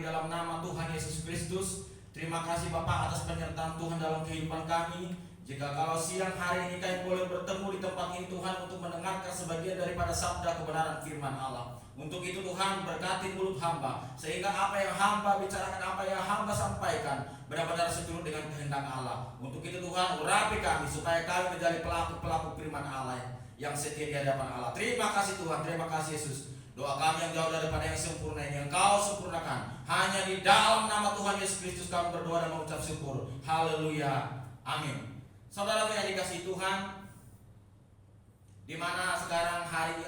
dalam nama Tuhan Yesus Kristus. Terima kasih Bapak atas penyertaan Tuhan dalam kehidupan kami. Jika kalau siang hari ini kami boleh bertemu di tempat ini Tuhan, untuk mendengarkan sebagian daripada sabda kebenaran firman Allah. Untuk itu Tuhan berkati mulut hamba, sehingga apa yang hamba bicarakan, apa yang hamba sampaikan benar-benar seturut dengan kehendak Allah. Untuk itu Tuhan urapi kami, supaya kami menjadi pelaku-pelaku firman Allah yang setia di hadapan Allah. Terima kasih Tuhan, terima kasih Yesus. Doa kami yang jauh daripada yang sempurna ini Engkau sempurnakan. Hanya di dalam nama Tuhan Yesus Kristus kami berdoa dan mengucap syukur. Haleluya, amin. Saudara yang dikasihi Tuhan, di mana sekarang hari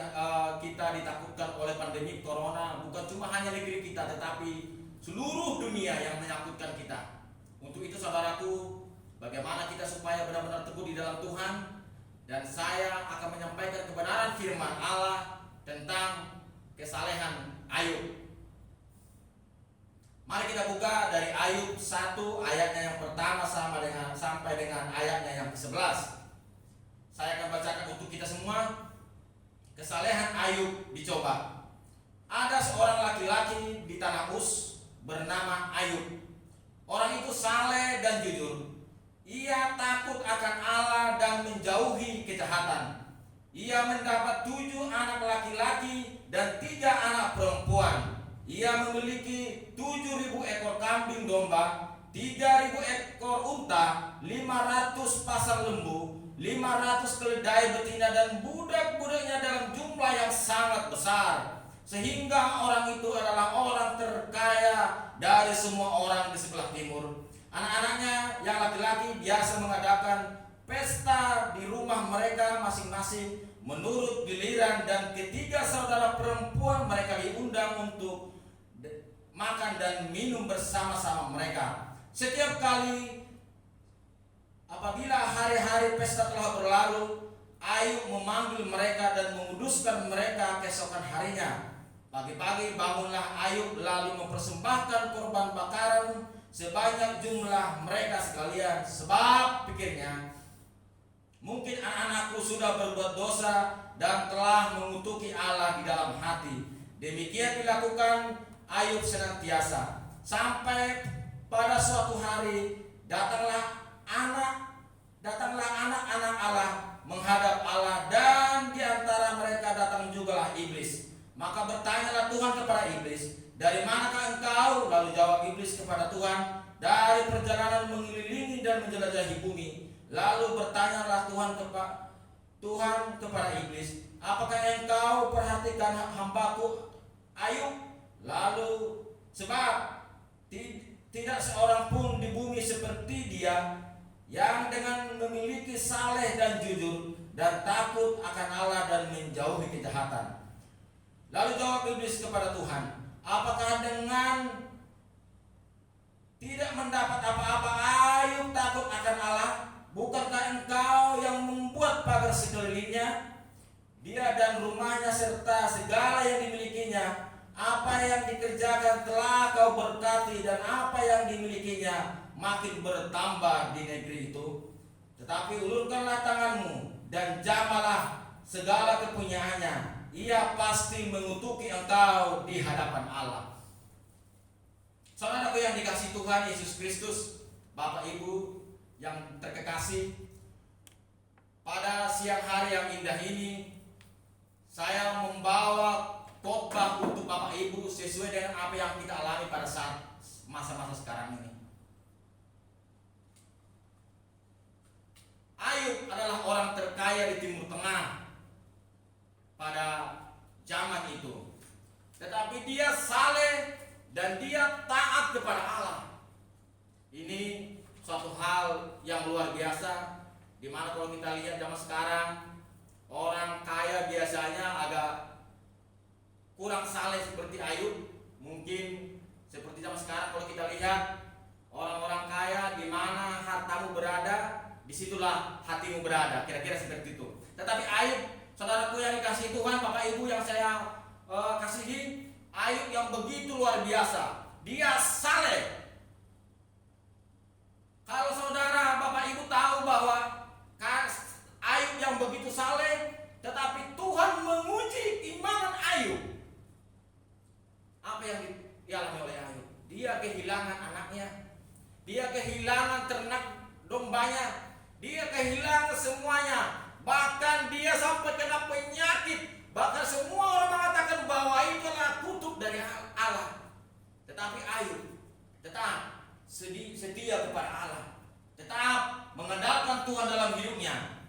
kita ditakutkan oleh pandemi corona, bukan cuma hanya negeri kita, tetapi seluruh dunia yang menyakutkan kita. Untuk itu saudaraku, bagaimana kita supaya benar-benar teguh di dalam Tuhan. Dan saya akan menyampaikan kebenaran firman Allah tentang kesalehan Ayub. Mari kita buka dari Ayub 1 ayatnya yang pertama sampai dengan ayatnya yang ke-11. Saya akan bacakan untuk kita semua. Kesalehan Ayub dicoba. Ada seorang laki-laki di tanah Uz bernama Ayub. Orang itu saleh dan jujur. Ia takut akan Allah dan menjauhi kejahatan. Ia mendapat 7 anak laki-laki dan 3 anak perempuan. Ia memiliki 7.000 ekor kambing domba, 3.000 ekor unta, 500 pasang lembu, 500 keledai betina, dan budak-budaknya dalam jumlah yang sangat besar. Sehingga orang itu adalah orang terkaya dari semua orang di sebelah timur. Anak-anaknya yang laki-laki biasa mengadakan pesta di rumah mereka masing-masing menurut giliran, dan ketiga saudara perempuan mereka diundang untuk makan dan minum bersama-sama mereka. Setiap kali apabila hari-hari pesta telah berlalu, Ayub memanggil mereka dan menguduskan mereka keesokan harinya. Pagi-pagi bangunlah Ayub lalu mempersembahkan korban bakaran sebanyak jumlah mereka sekalian, sebab pikirnya, mungkin anak-anakku sudah berbuat dosa dan telah mengutuki Allah di dalam hati. Demikian dilakukan Ayub senantiasa, sampai pada suatu hari datanglah anak-anak Allah menghadap Allah, dan di antara mereka datang jugalah iblis. Maka bertanyalah Tuhan kepada iblis, dari manakah engkau? Lalu jawab iblis kepada Tuhan, dari perjalanan mengelilingi dan menjelajahi bumi. Lalu bertanyalah Tuhan kepada iblis, apakah engkau perhatikan hambaku Ayub? Lalu sebab tidak seorang pun di bumi seperti dia, yang dengan memiliki saleh dan jujur dan takut akan Allah dan menjauhi kejahatan. Lalu jawab iblis kepada Tuhan, apakah dengan tidak mendapat apa-apa Ayub takut akan Allah? Bukankah engkau yang membuat pagar sekelilingnya, dia dan rumahnya serta segala yang dimilikinya? Apa yang dikerjakan telah kau berkati, dan apa yang dimilikinya makin bertambah di negeri itu. Tetapi ulurkanlah tanganmu dan jamalah segala kepunyaannya. Ia pasti mengutuki engkau di hadapan Allah. Saudaraku yang dikasihi Tuhan Yesus Kristus, Bapak Ibu yang terkekasih, pada siang hari yang indah ini saya membawa khotbah untuk Bapak Ibu sesuai dengan apa yang kita alami pada saat masa-masa sekarang ini. Ayub adalah orang terkaya di Timur Tengah pada zaman itu, tetapi dia saleh dan dia taat kepada Allah. Ini suatu hal yang luar biasa, di mana kalau kita lihat zaman sekarang, orang kaya biasanya agak kurang saleh seperti Ayub. Mungkin seperti zaman sekarang kalau kita lihat orang-orang kaya, di mana hartamu berada, disitulah hatimu berada, kira-kira seperti itu. Tetapi Ayub, saudaraku yang dikasihi Tuhan, Bapak Ibu yang saya kasihi, Ayub yang begitu luar biasa, dia saleh. Kalau saudara Bapak Ibu tahu bahwa Ayub yang begitu saleh, tetapi Tuhan menguji iman Ayub. Apa yang dialami oleh Ayub? dia kehilangan anaknya, dia kehilangan ternak dombanya, dia kehilangan semuanya. Bahkan dia sampai kena penyakit. Bahkan semua orang mengatakan bahwa itu adalah kutuk dari Allah. Tetapi Ayub tetap setia kepada Allah, tetap mengandalkan Tuhan dalam hidupnya.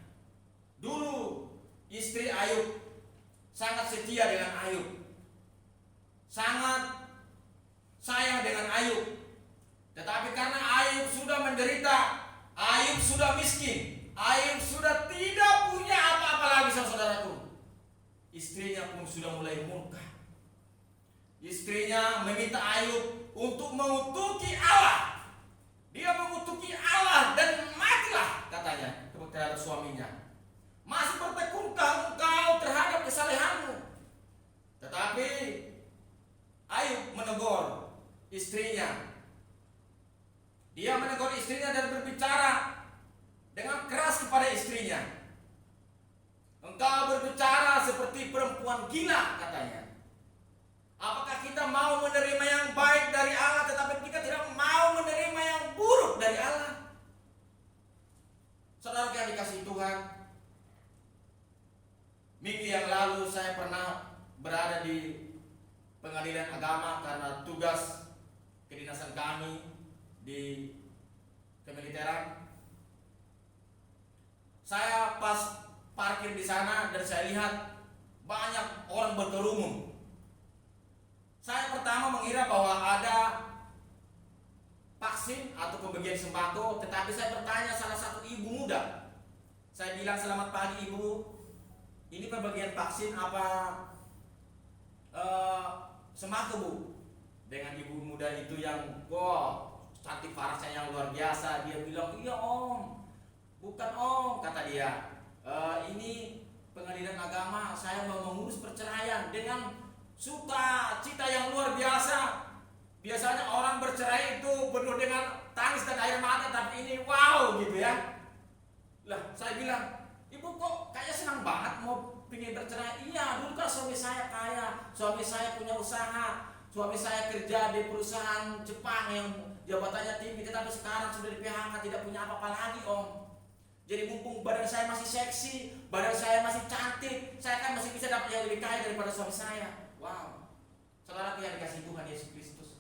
Dulu istri Ayub sangat setia dengan Ayub, sangat sayang dengan Ayub. Tetapi karena Ayub sudah menderita, Ayub sudah miskin, Ayub sudah tidak punya apa-apa lagi, saudaraku, istrinya pun sudah mulai murka. Istrinya meminta Ayub untuk mengutuki Allah. Dia mengutuki Allah dan matilah, katanya kepada suaminya. Masih bertekunkah engkau terhadap kesalehanmu? Tetapi Ayub menegur istrinya. Dia menegur istrinya dan berbicara dengan keras kepada istrinya. Engkau berbicara seperti perempuan gila, katanya. Apakah kita mau menerima yang baik dari Allah, tetapi kita tidak mau menerima yang buruk dari Allah? Saudara yang dikasihi Tuhan, minggu yang lalu saya pernah berada di pengadilan agama karena tugas kedinasan kami di kemiliteran. Saya pas parkir di sana dan saya lihat banyak orang berkerumun. Saya pertama mengira bahwa ada vaksin atau pembagian sembako, tetapi saya bertanya salah satu ibu muda. Saya bilang, selamat pagi Ibu, ini pembagian vaksin apa sembako Bu? Dengan ibu muda itu yang cantik parasnya yang luar biasa, dia bilang, iya Om, bukan Om, kata dia. Ini pengadilan agama, saya mau mengurus perceraian dengan sukacita yang luar biasa. Biasanya orang bercerai itu penuh dengan tangis dan air mata, tapi ini wow gitu ya. Lah saya bilang, Ibu kok kayak senang banget mau pingin bercerai? Iya, dulu kan suami saya kaya, suami saya punya usaha, suami saya kerja di perusahaan Jepang yang jabatannya tinggi, tetapi sekarang sudah di PHK, tidak punya apa-apa lagi Om. Jadi mumpung badan saya masih seksi, badan saya masih cantik, saya kan masih bisa dapat yang lebih kaya daripada suami saya. Wow, saudara yang dikasihi Tuhan Yesus Kristus,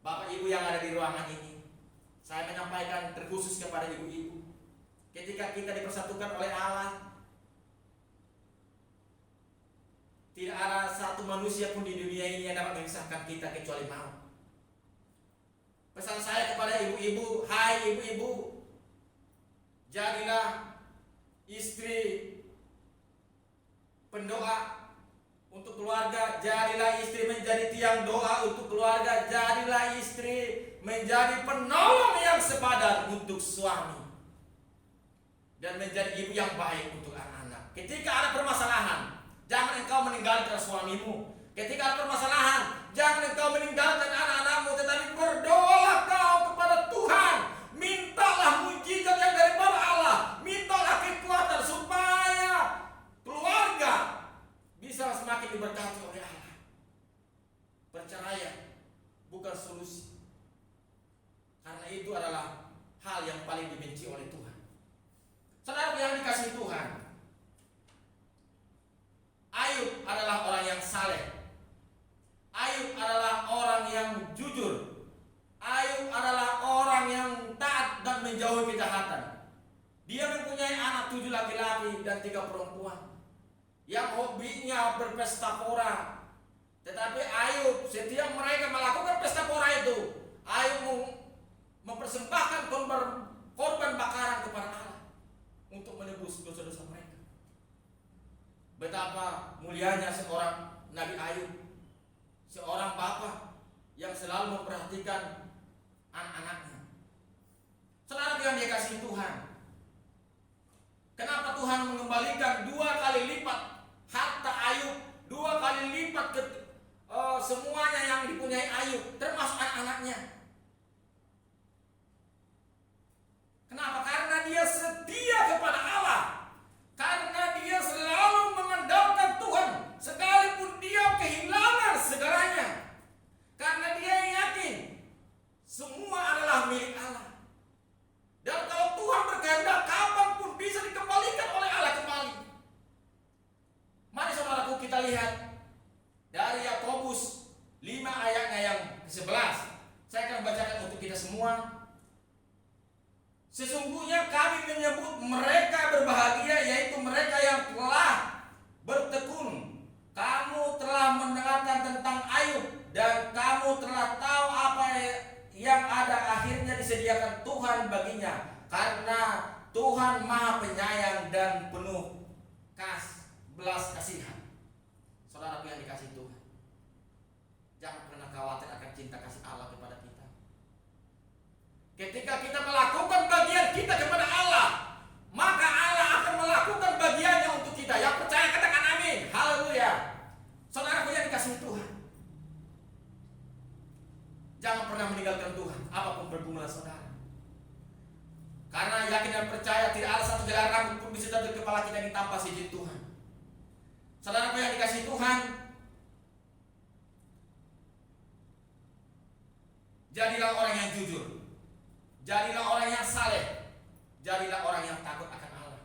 Bapak Ibu yang ada di ruangan ini, saya menyampaikan terkhusus kepada ibu-ibu, ketika kita dipersatukan oleh Allah, tidak ada satu manusia pun di dunia ini yang dapat memisahkan kita kecuali maut. Pesan saya kepada ibu-ibu, hai ibu-ibu, jadilah istri pendoa untuk keluarga, jadilah istri menjadi tiang doa untuk keluarga, jadilah istri menjadi penolong yang sepadan untuk suami, dan menjadi ibu yang baik untuk anak-anak. Ketika ada permasalahan, jangan engkau meninggalkan suamimu. Ketika ada permasalahan, jangan engkau meninggalkan anak-anakmu, tetapi berdoalah kau kepada Tuhan. Mintalah mujizat yang daripada Allah, mintalah kekuatan supaya keluarga bisa semakin diberkati oleh Allah. Perceraian bukan solusi, karena itu adalah hal yang paling dibenci oleh Tuhan. Saudara yang dikasihi Tuhan, Ayub adalah orang yang saleh. Ayub adalah orang yang jujur. Ayub adalah orang yang taat dan menjauhi kejahatan. Dia mempunyai anak 7 laki-laki dan 3 perempuan yang hobinya berpesta pora. Tetapi Ayub, setiap mereka melakukan pesta pora itu, Ayub mempersembahkan korban bakaran kepada Allah untuk menebus dosa-dosa mereka. Betapa mulianya seorang Nabi Ayub, seorang bapa yang selalu memperhatikan anak-anaknya. Saudara yang dikasihi Tuhan, kenapa Tuhan mengembalikan 2 kali lipat harta Ayub, 2 kali lipat ke semuanya yang dipunyai Ayub, termasuk anak-anaknya? Kenapa? Karena dia setia kepada Allah, karena dia selalu mengandalkan Tuhan sekalipun dia kehilangan segalanya, karena dia yakin ke-11. Saya akan bacakan untuk kita semua. Sesungguhnya kami menyebut mereka berbahagia, yaitu mereka yang telah bertekun. Kamu telah mendengarkan tentang Ayub, dan kamu telah tahu apa yang ada akhirnya disediakan Tuhan baginya, karena Tuhan Maha Penyayang dan penuh belas kasihan. Saudara yang dikasihi Tuhan, jangan pernah khawatir akan cinta kasih Allah kepada kita. Ketika kita melakukan bagian kita kepada Allah, maka Allah akan melakukan bagiannya untuk kita. Yang percaya katakan amin. Haleluya. Saudara yang dikasihi Tuhan, jangan pernah meninggalkan Tuhan apapun berguna saudara. Karena yakin dan percaya tidak ada satu helai rambut pun bisa jatuh kepala kita yang tanpa izin Tuhan. Saudara yang dikasihi Tuhan, jadilah orang yang jujur, jadilah orang yang saleh, jadilah orang yang takut akan Allah.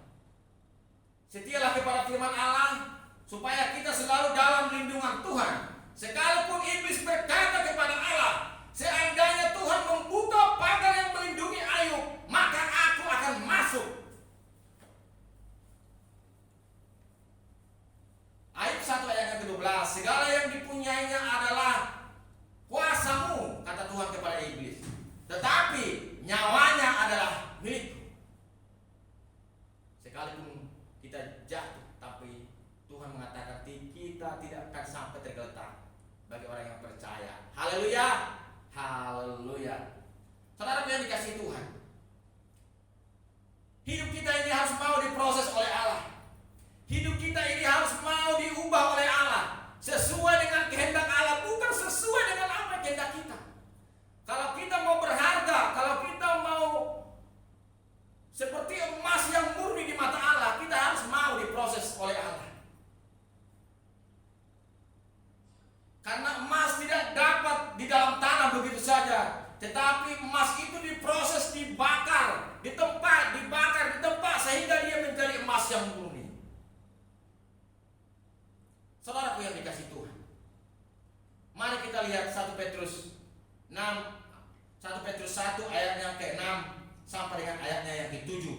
Setialah kepada firman Allah, supaya kita selalu dalam lindungan Tuhan. Sekalipun iblis berkata kepada Allah, seandainya Tuhan membuka pagar yang melindungi Ayub, maka aku akan masuk. Ayub 1 ayat yang ke-12, segala yang dipunyainya adalah kuasamu, kata Tuhan kepada iblis, tetapi nyawanya adalah milikku. Sekalipun kita jatuh, tapi Tuhan mengatakan kita tidak akan sampai tergeletak bagi orang yang percaya. Haleluya, haleluya. Saudara yang dikasihi Tuhan, hidup kita ini harus mau diproses oleh Allah. Hidup kita ini harus mau diubah oleh Allah sesuai dengan kehendak Allah, bukan sesuai dengan apa kehendak kita. Kalau kita mau berharga, kalau kita mau seperti emas yang murni di mata Allah, kita harus mau diproses oleh Allah. Karena emas tidak dapat di dalam tanah begitu saja, tetapi emas itu diproses, dibakar, dibakar di tempat sehingga dia menjadi emas yang murni. Saudaraku yang dikasihi Tuhan, mari kita lihat 1 Petrus 1 ayatnya ke-6 sampai dengan ayatnya yang ke-7.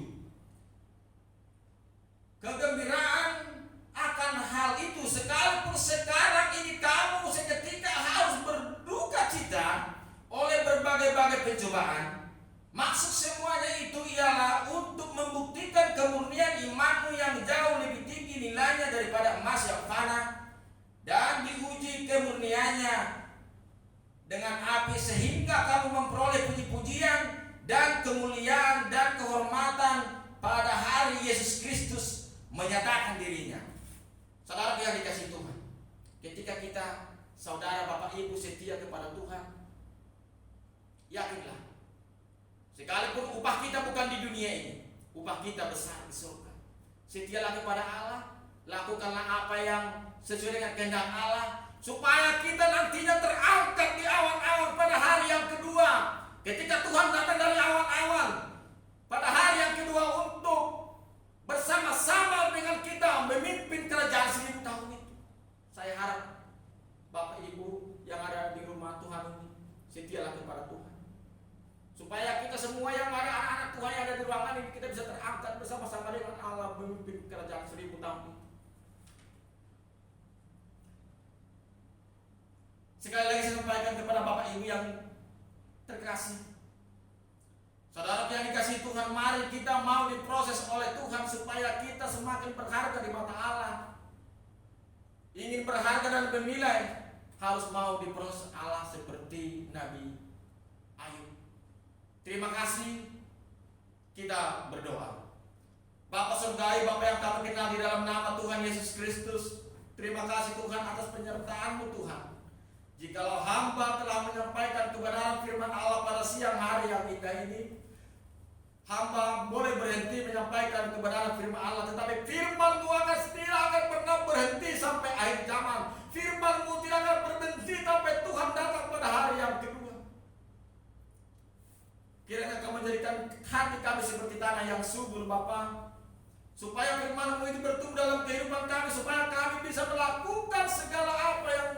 Kegembiraan akan hal itu, sekalipun sekarang ini kamu seketika harus berduka cita oleh berbagai-bagai pencobaan. Maksud semuanya itu ialah untuk membuktikan kemurnian imanmu yang jauh lebih tinggi nilainya daripada emas yang fana, dan diuji kemurniannya dengan api sehingga kamu memperoleh puji-pujian dan kemuliaan dan kehormatan pada hari Yesus Kristus menyatakan dirinya. Saudara yang dikasihi Tuhan, ketika kita saudara Bapak Ibu setia kepada Tuhan, yakinlah, sekalipun upah kita bukan di dunia ini, upah kita besar di surga. Setialah kepada Allah, lakukanlah apa yang sesuai dengan kehendak Allah, supaya kita nantinya terangkat di awan-awan pada hari yang kedua. Ketika Tuhan datang dari awan-awan pada hari yang kedua untuk bersama-sama dengan kita memimpin kerajaan 1000 tahun itu. Saya harap Bapak Ibu yang ada di rumah Tuhan ini setialah kepada Tuhan, supaya kita semua yang ada anak-anak Tuhan yang ada di ruangan ini, kita bisa terangkat bersama-sama dengan Allah memimpin kerajaan 1000 tahun itu. Sekali lagi saya sampaikan kepada Bapak Ibu yang terkasih, saudara yang dikasihi Tuhan, mari kita mau diproses oleh Tuhan supaya kita semakin berharga di mata Allah. Ingin berharga dan bernilai, harus mau diproses Allah seperti Nabi Ayub. Terima kasih, kita berdoa. Bapa Surgawi, Bapa yang kami kenal di dalam nama Tuhan Yesus Kristus, terima kasih Tuhan atas penyertaan-Mu Tuhan. Jikalau hamba telah menyampaikan kebenaran firman Allah pada siang hari yang indah ini, hamba boleh berhenti menyampaikan kebenaran firman Allah, tetapi firman-Mu tidak akan pernah berhenti sampai akhir zaman. Firman-Mu tidak akan berhenti sampai Tuhan datang pada hari yang kedua. Kiranya Kau menjadikan hati kami seperti tanah yang subur Bapa, supaya firman-Mu itu bertumbuh dalam kehidupan kami, supaya kami bisa melakukan segala apa yang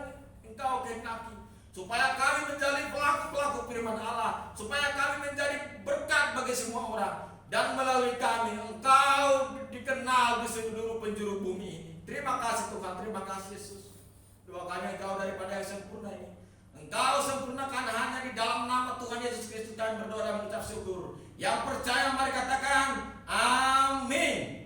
Engkau kehendaki, supaya kami menjadi pelaku-pelaku firman Allah, supaya kami menjadi berkat bagi semua orang, dan melalui kami Engkau dikenal di seluruh penjuru bumi ini. Terima kasih Tuhan, terima kasih Yesus. Doa kami Engkau daripada yang sempurna ini, Engkau sempurnakan hanya di dalam nama Tuhan Yesus Kristus. Kami berdoa dan mengucap syukur. Yang percaya mari katakan amin.